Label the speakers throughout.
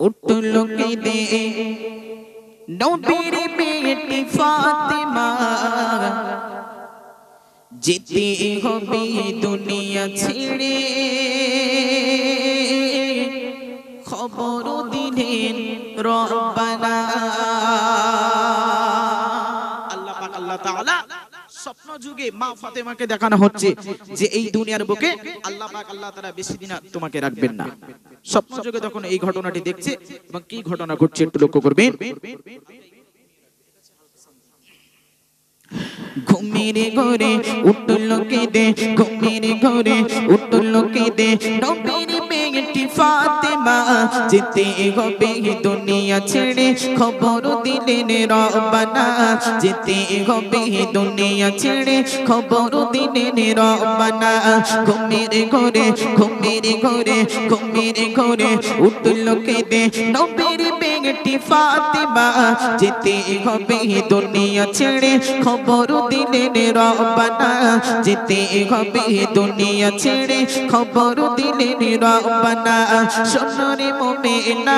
Speaker 1: উঠল কেঁদে নবীর বেটি ফাতেমা, যেতে হবে দুনিয়া ছেড়ে, খবর দিলেন রব্বানা। আল্লাহ পাক আল্লাহ তাআলা স্বপ্ন যুগে মা ফাতেমাকে দেখানো হচ্ছে যে এই দুনিয়ার বুকে আল্লাহ পাক আল্লাহ তাআলা বেশি দিন তোমাকে রাখবেন না। স্বপ্ন যুগে তখন এই ঘটনাটি দেখছে এবং কি ঘটনা ঘটছে একটু লক্ষ্য করবেন। ঘুমের ঘরে উঠল কেঁদে, ঘুমের ঘরে উঠল কেঁদে নবীর বেটি ফাতেমা, যেতে হবে দুনিয়া ছেড়ে, খবর দিলেন রব্বানা। যেতে হবে দুনিয়া ছেড়ে, খবর দিলেন রব্বানা। ঘুমের ঘরে ঘুমের ঘরে ঘুমের ঘরে উঠল কেঁদে নবীর বেটি ফাতেমা, যেতে হবে দুনিয়া ছেড়ে, খবর দিলেন রব্বানা। যেতে হবে দুনিয়া ছেড়ে, খবর দিলেন রব্বানা। শোনো রে মুমিনা,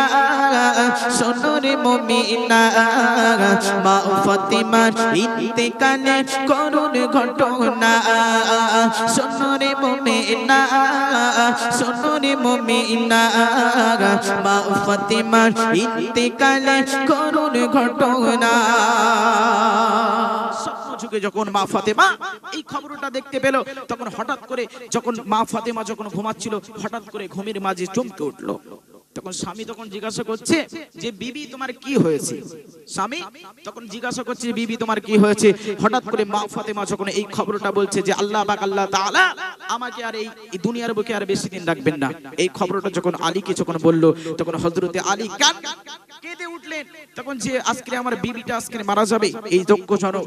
Speaker 1: শোনো রে মুমিনা, মা ফাতেমার ইন্তেকালের করুণ ঘটনা। শোনো রে মুমিনা, শোনো রে মুমিনা, মা ফাতেমার ইন্তেকালের করুণ ঘটনা। যুগে যখন মা ফাতেমা এই খবরটা দেখতে পেল, তখন হঠাৎ করে যখন মা ফাতেমা যখন ঘুমাচ্ছিল, হঠাৎ করে ঘুমের মাঝে চমকে উঠলো। তখন স্বামী তখন জিজ্ঞাসা করছে যে বিবি তোমার কি হয়েছে? স্বামী তখন জিজ্ঞাসা করছে বিবি তোমার কি হয়েছে? হঠাৎ করে মা ফাতেমা যখন এই খবরটা বলছে যে আল্লাহ পাক আল্লাহ তাআলা আমাকে আর এই দুনিয়ার বুকে আর বেশি দিন রাখবেন না, এই খবরটা যখন আলীকে যখন বলল, তখন হযরতে আলী কেঁদে উঠলেন। তখন যে আজকে আমার বিবিটা আজকে মারা যাবে, এই দুঃখজনক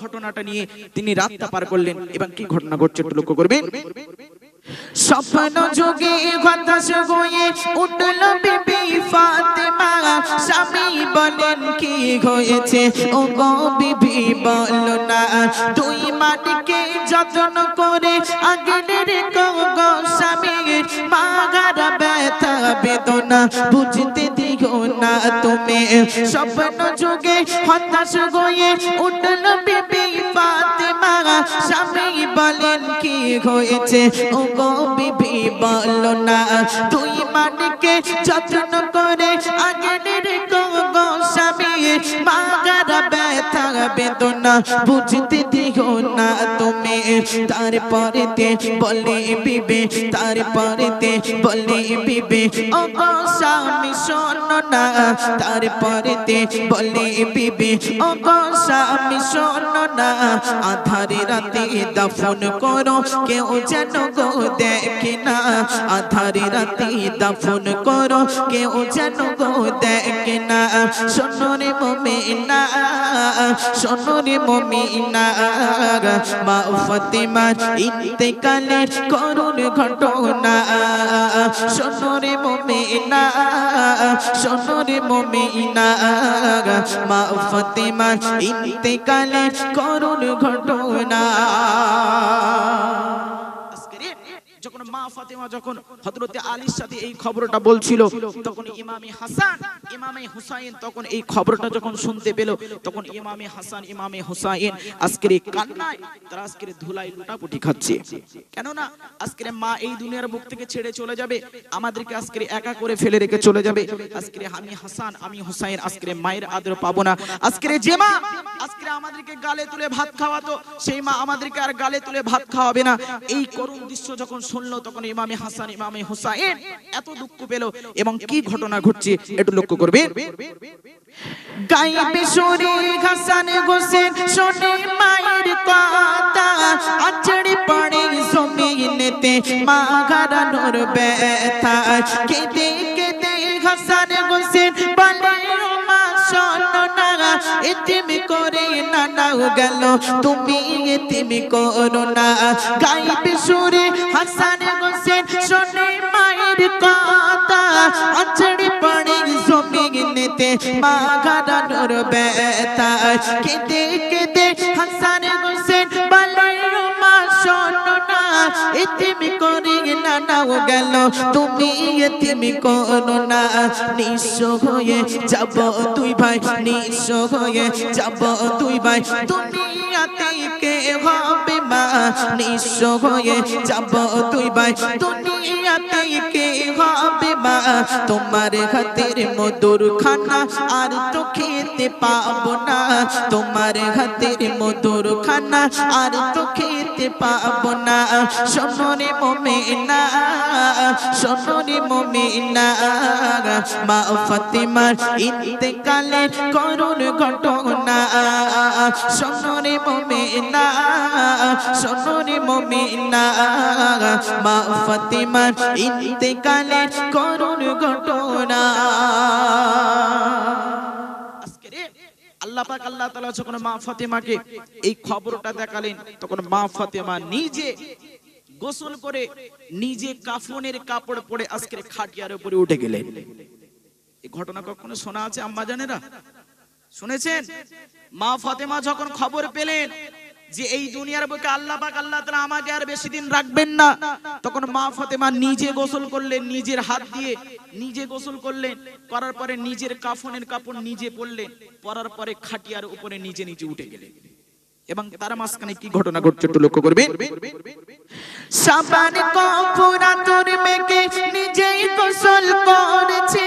Speaker 1: ঘটনাটা নিয়ে তিনি রাতটা পার করলেন। এবং কি ঘটনা ঘটছে একটু লক্ষ্য করবেন। স্বপ্ন যোগে হতাশ হয়ে উঠল বিবি ফাতেমা, স্বামী বলেন কি হয়েছে ও গো বিবি বলো না, দুই মাটিকে যত্ন করে আগলে রেখো গো স্বামী, মাগারা ব্যথা বেদনা বুঝতে দিও না তুমি। স্বপ্ন যোগে হতাশ হয়ে উঠল বিবি ফাতেমা, স্বামী বলেন কি হয়েছে ও গো বিবি বলো না, দুই মাটিকে যত্ন করে আগলে রেখো গো স্বামী, মাগারা ব্যথা বেদনা বুঝতে দিও না তুমি। তারপরেতে বলে বিবি, তারপরেতে বলে বিবি ও গো স্বামী শোনো না, তারপরেতে বলে বিবি ও গো স্বামী শোনো না, আধারে রাতে দাফন করো কেউ যেন গো দেখে না, আধারে রাতে দাফন করো কেউ যেন গো দেখে না। শোনো রে মুমিনা, শোনো রে মুমিনা, মা ফাতেমার ইন্তেকালের করুণ ঘটনা। শোনো রে মুমিনা, শোনো রে মুমিনা, মা ফাতেমার ইন্তেকালের করুণ ঘটনা। যখন মা ফাতেমা যখন হযরতে আলীর সাথে এই খবরটা বলছিল, তখন ইমামে হাসান ইমামে হুসাইন তখন এই খবরটা যখন শুনতে পেল, তখন ইমামে হাসান ইমামে হুসাইন আজকের এই কান্নায় তারা আজকের ধুলাই লুটাপুটি খাচ্ছে। কেননা আজকের মা এই দুনিয়ার বুক থেকে ছেড়ে চলে যাবে, আমাদেরকে আজকের একা করে ফেলে রেখে চলে যাবে। আজকের আমি হাসান আমি হুসাইন আজকের মায়ের আদর পাবো না। আজকের যে মা আজকের আমাদেরকে গালে তুলে ভাত খাওয়াতো, সেই মা আমাদেরকে আর গালে তুলে ভাত খাওয়াবে না। এই করুণ দৃশ্য যখন শুনলো, তখন ইমামে হাসান ইমামে হুসাইন এত দুঃখ পেল। এবং কি ঘটনা ঘটছে একটু লক্ষ্য করবে। গাইবে সুরে হাসান হোসেন শোনে মায়ের কথা, আছড়ে পড়ে জমিনেতে মা হারানোর ব্যথা, কেঁদে কেঁদে হাসান হোসেন বলে ও মা শোনো না, এতিম করে নানাও গেল তুমি এতিম করো না। গাইবে সুরে হাসান হোসেন শোনে মায়ের কথা, আছড়ে পড়ে জমিনেতে মা হারানোর ব্যথা, কেঁদে কেঁদে হাসান হোসেন বলে ও মা শোনো না, এতিম করে না নানাও গেল তুমি এতিম করো না নিঃস্ব হয়ে যাব দুই ভাই নিঃস্ব হয়ে যাব দুই ভাই দুনিয়াতে কে হবে মা নিঃস্ব হয়ে যাব দুই ভাই দুনিয়াতে কে হবে মা তোমার হাতের মধুর খানা আর তো খেতে পাবো না তোমার হাতের মধুর খানা আর তো খেতে পাবো না সোনরে মুমিনা সোনরে মুমিনা মা ফাতেমার ইন্তেকালের করুণ ঘটনা সোনরে মুমিনা সোনরে মুমিনা মা ফাতেমার ইন্তেকালের করুণ ঘটনা আল্লাহ পাক আল্লাহ তাআলা যখন মা ফাতেমাকে এই খবরটা দেখালেন তখন মা ফাতেমা নিজে গোসল করে নিজে কাফনের কাপড় পরে আজকের খাটিয়ার উপরে উঠে গেলেন। এই ঘটনা কখনো শোনা আছে আম্মা জানেরা? শুনেছেন? মা ফাতেমা যখন খবর পেলেন যে এই দুনিয়ার বুকে আল্লাহ পাক আল্লাহ তাআলা আমাকে আর বেশি দিন রাখবেন না, তখন মা ফাতেমা নিজে গোসল করলেন, নিজের হাত দিয়ে নিজে গোসল করলেন, করার পরে নিজের কাফনের কাপড় নিজে পরলেন, পরার পরে খাটিয়ার উপরে নিজে নিজে উঠে গেলেন। এবং তার মাঝখানে কি ঘটনা ঘটছে একটু লক্ষ্য করবেন। সাবান কাপড় আতর মেখে নিজেই গোসল করেছে,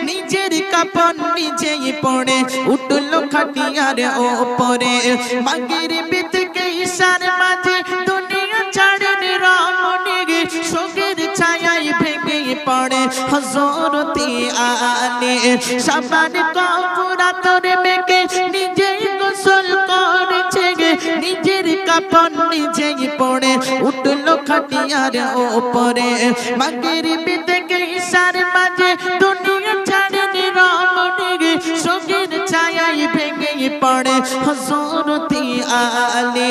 Speaker 1: নিজের কাপড় নিজেই পরে উঠলো খাটিয়ার উপরে, মাগের বিতকে ইশার মাঝে দুনিয়া ছাড়েন রমণী, শোকের ছায়ায় ভেঙে পড়ে হযরতে আলী। সাবান কাপড় আতর মেখে নিজেই গোসল করেছে, নিজের কাপড় নিজেই পরে উঠলো খাটিয়ার উপরে, মাগের বিতকে ইশার মাঝে দুনিয়া ছাড়েন রমণী, শোকের ছায়ায় ভেঙে পড়ে হযরতে আলী।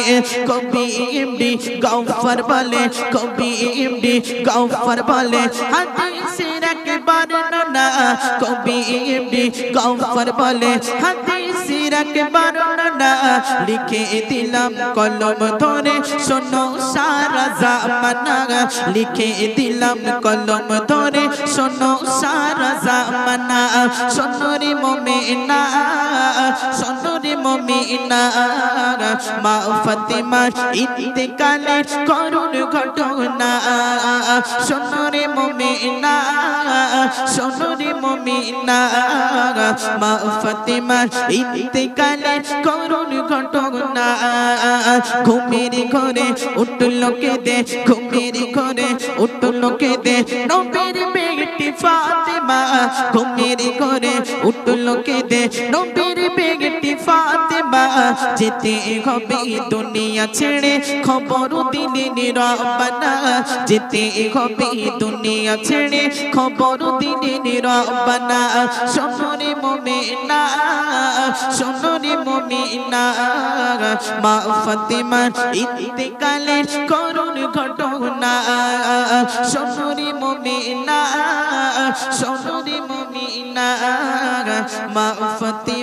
Speaker 1: কবি ইমডি গওফর বলে, কবি ইমডি গওফর বলে হাদিসের এক বর্ণনা, কবি ইমডি গওফর বলে হাদিসের এক বর্ণনা, লিখে দিলাম কলম ধরে শোনো সারা জামানা, লিখে দিলাম কলম ধরে শোনো সারা জামানা। শোনো রে মুমিনা শোনো রে মুমিনা মা ফাতেমার ইন্তেকালের করুণ ঘটনা। শোনো রে মুমিনা শোনো রে মুমিনা মা ফাতেমার ইন্তেকালের করুণ ঘটনা। ঘুমের ঘরে উঠলো কেঁদে, ঘুমের ঘরে উঠলো কেঁদে নবীর বেটি ফাতেমা, ঘুমের ঘরে উঠলো কেঁদে নবীর বেটি ফাতেমা। যেতে হবে দুনিয়া ছেড়ে খবর দিলেন রব্বানা, যেতে হবে দুনিয়া ছেড়ে খবর দিলেন রব্বানা। শোনো রে মুমিনা শোনো রে মুমিনা মা ফাতেমার ইন্তেকালের করুণ ঘটনা। শোনো রে মুমিনা শোনো রে মুমিনা মা ফাতেমা